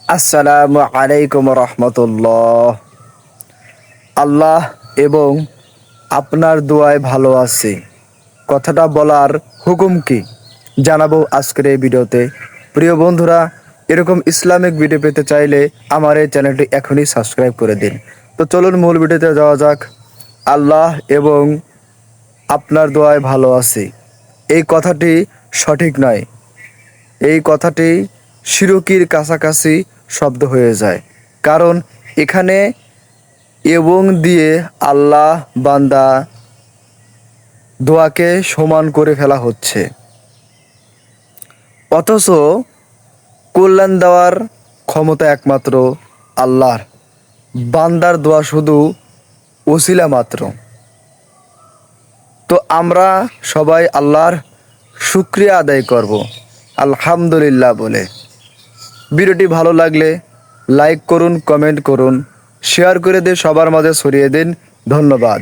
আসসালামু আলাইকুম রহমতুল্লাহ। আল্লাহ এবং আপনার দোয়ায় ভালো আছি, কথাটা বলার হুকুম কি জানাবো আজকের এই ভিডিওতে। প্রিয় বন্ধুরা, এরকম ইসলামিক ভিডিও পেতে চাইলে আমার এই চ্যানেলটি এখনই সাবস্ক্রাইব করে দিন। তো চলুন মূল ভিডিওতে যাওয়া যাক। আল্লাহ এবং আপনার দোয়ায় ভালো আছি, এই কথাটি সঠিক নয়। এই কথাটি শিরকির কাছাকাছি শব্দ হয়ে যায়, কারণ এখানে এবং দিয়ে আল্লাহ বান্দা দোয়াকে সমান করে ফেলা হচ্ছে, অথচ কল্যাণ দেওয়ার ক্ষমতা একমাত্র আল্লাহর, বান্দার দোয়া শুধু ওসিলা মাত্র। তো আমরা সবাই আল্লাহর শুকরিয়া আদায় করব আলহামদুলিল্লাহ বলে। ভিডিওটি ভালো লাগলে লাইক করুন, কমেন্ট করুন, শেয়ার করে দিয়ে সবার মাঝে ছড়িয়ে দিন। ধন্যবাদ।